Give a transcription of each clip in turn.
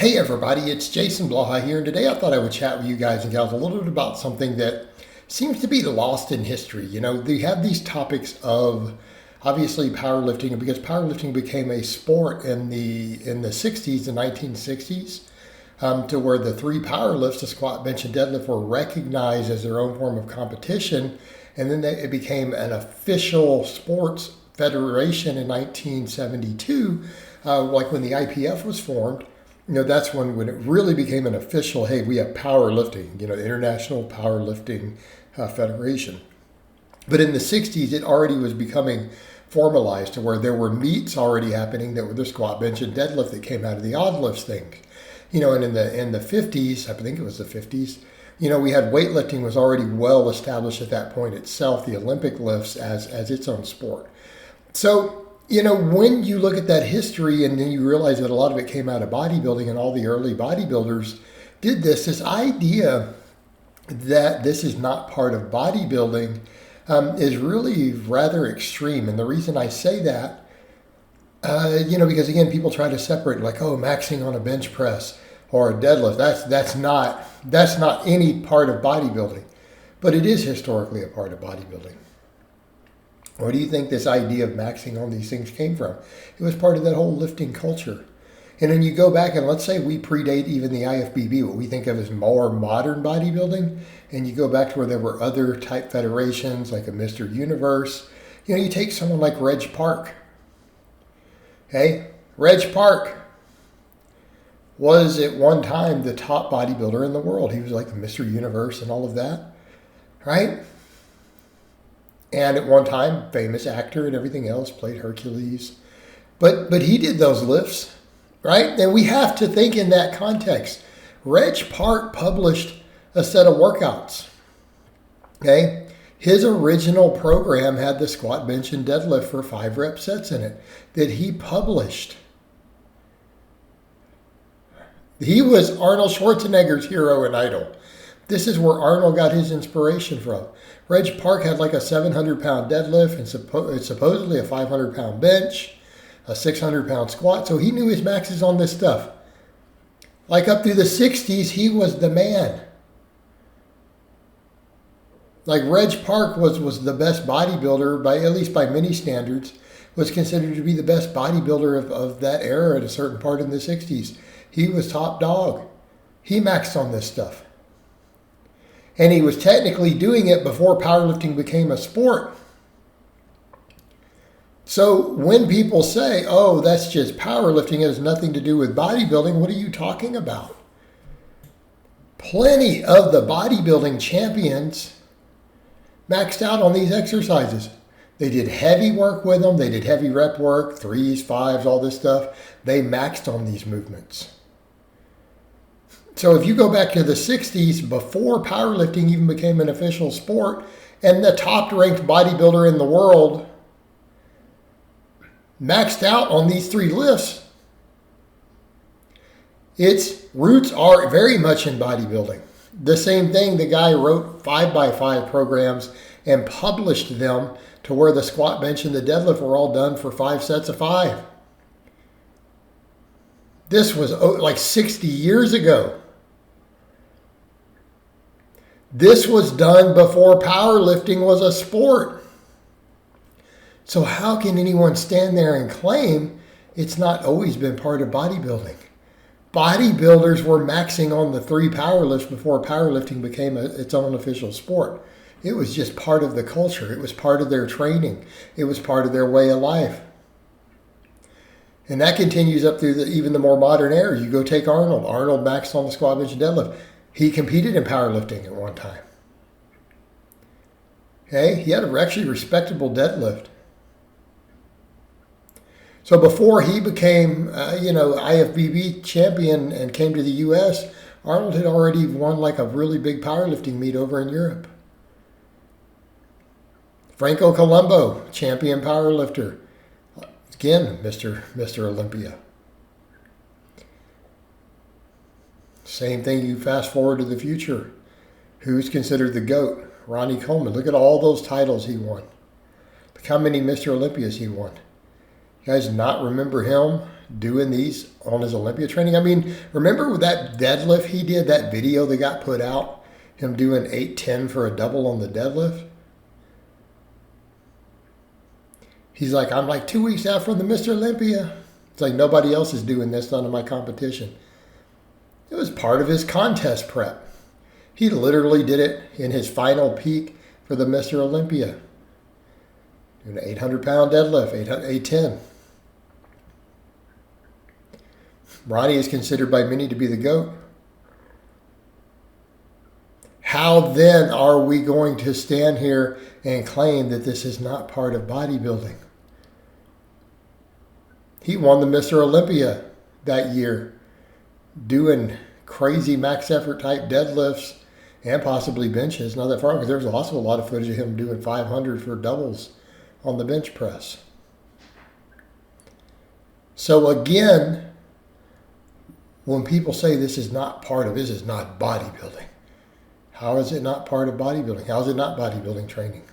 Hey everybody, it's Jason Blaha here, and today I thought I would chat with you guys and gals a little bit about something that seems to be lost in history. You know, they have these topics of obviously powerlifting, because powerlifting became a sport in the 60s, the 1960s, to where the three power lifts, the squat, bench, and deadlift, were recognized as their own form of competition, and then it became an official sports federation in 1972, like when the IPF was formed. You know, that's when it really became an official, hey, we have powerlifting, you know, the International Powerlifting Federation. But in the 60s, it already was becoming formalized to where there were meets already happening that were the squat, bench, and deadlift that came out of the odd lifts thing. You know, and in the 50s, I think it was the 50s, you know, we had weightlifting was already well established at that point itself, the Olympic lifts as its own sport. So, you know, when you look at that history and then you realize that a lot of it came out of bodybuilding, and all the early bodybuilders did this idea that this is not part of bodybuilding is really rather extreme. And the reason I say that, you know, because again, people try to separate like, oh, maxing on a bench press or a deadlift. That's not any part of bodybuilding, but it is historically a part of bodybuilding. Where do you think this idea of maxing on these things came from? It was part of that whole lifting culture. And then you go back and let's say we predate even the IFBB, what we think of as more modern bodybuilding, and you go back to where there were other type federations like a Mr. Universe. You know, you take someone like Reg Park. Okay, Reg Park was at one time the top bodybuilder in the world. He was like the Mr. Universe and all of that, right? And at one time, famous actor and everything else, played Hercules. But he did those lifts, right? And we have to think in that context. Reg Park published a set of workouts, okay? His original program had the squat, bench, and deadlift for 5 rep sets in it that he published. He was Arnold Schwarzenegger's hero and idol. This is where Arnold got his inspiration from. Reg Park had like a 700-pound deadlift and supposedly a 500-pound bench, a 600-pound squat. So he knew his maxes on this stuff. Like up through the 60s, he was the man. Like Reg Park was the best bodybuilder, at least by many standards, was considered to be the best bodybuilder of that era at a certain part in the 60s. He was top dog. He maxed on this stuff. And he was technically doing it before powerlifting became a sport. So when people say, oh, that's just powerlifting, it has nothing to do with bodybuilding, what are you talking about? Plenty of the bodybuilding champions maxed out on these exercises. They did heavy work with them. They did heavy rep work, 3s, 5s, all this stuff. They maxed on these movements. So if you go back to the 60s, before powerlifting even became an official sport, and the top ranked bodybuilder in the world maxed out on these 3 lifts, its roots are very much in bodybuilding. The same thing, the guy wrote 5x5 programs and published them to where the squat, bench, and the deadlift were all done for 5 sets of 5. This was like 60 years ago. This was done before powerlifting was a sport. So how can anyone stand there and claim it's not always been part of bodybuilding? Bodybuilders were maxing on the 3 powerlifts before powerlifting became its own official sport. It was just part of the culture. It was part of their training. It was part of their way of life. And that continues up through even the more modern era. You go take Arnold. Arnold maxed on the squat, bench, and deadlift. He competed in powerlifting at one time. Okay, he had a actually respectable deadlift. So before he became, IFBB champion and came to the U.S., Arnold had already won like a really big powerlifting meet over in Europe. Franco Colombo, champion powerlifter. Again, Mr. Olympia. Same thing, you fast forward to the future. Who's considered the GOAT? Ronnie Coleman. Look at all those titles he won. Look how many Mr. Olympias he won. You guys not remember him doing these on his Olympia training. I mean, remember that deadlift he did, that video that got put out, him doing 810 for a double on the deadlift? He's like, I'm like 2 weeks out from the Mr. Olympia. It's like nobody else is doing this, none of my competition. It was part of his contest prep. He literally did it in his final peak for the Mr. Olympia. Doing an 800-pound deadlift, 810. Ronnie is considered by many to be the GOAT. How then are we going to stand here and claim that this is not part of bodybuilding? He won the Mr. Olympia that year, doing crazy max effort type deadlifts and possibly benches. Not that far, because there's also a lot of footage of him doing 500 for doubles on the bench press. So again, when people say this is not bodybuilding, how is it not part of bodybuilding? How is it not bodybuilding training?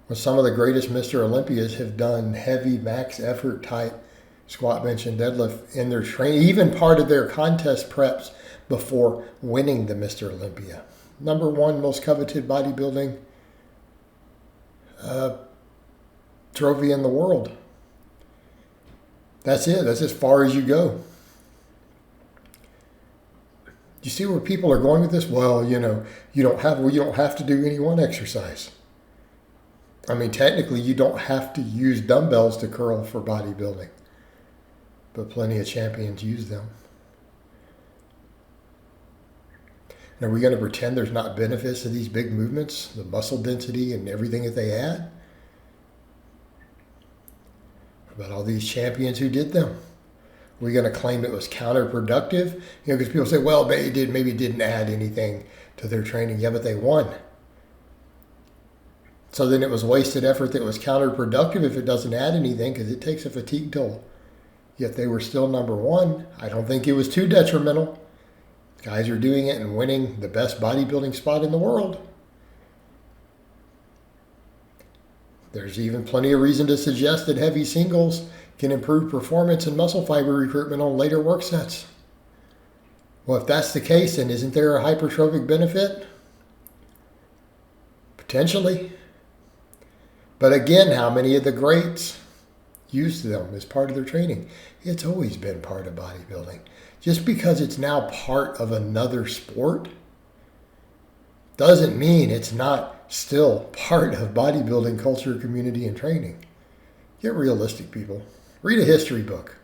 Well, some of the greatest Mr. Olympias have done heavy max effort type squat, bench, and deadlift in their training, even part of their contest preps before winning the Mr. Olympia. Number one most coveted bodybuilding trophy in the world. That's it. That's as far as you go. You see where people are going with this? Well, you don't have to do any one exercise. I mean, technically, you don't have to use dumbbells to curl for bodybuilding, but plenty of champions use them. And are we going to pretend there's not benefits to these big movements, the muscle density and everything that they add? What about all these champions who did them? Are we going to claim it was counterproductive? Because people say, well, maybe it didn't add anything to their training. Yeah, but they won. So then it was wasted effort that was counterproductive if it doesn't add anything, because it takes a fatigue toll. Yet they were still number one. I don't think it was too detrimental. Guys are doing it and winning the best bodybuilding spot in the world. There's even plenty of reason to suggest that heavy singles can improve performance and muscle fiber recruitment on later work sets. Well, if that's the case, then isn't there a hypertrophic benefit? Potentially. But again, how many of the greats used them as part of their training? It's always been part of bodybuilding. Just because it's now part of another sport doesn't mean it's not still part of bodybuilding culture, community, and training. Get realistic, people. Read a history book.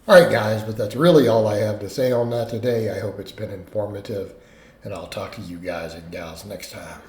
All right, guys, but that's really all I have to say on that today. I hope it's been informative, and I'll talk to you guys and gals next time.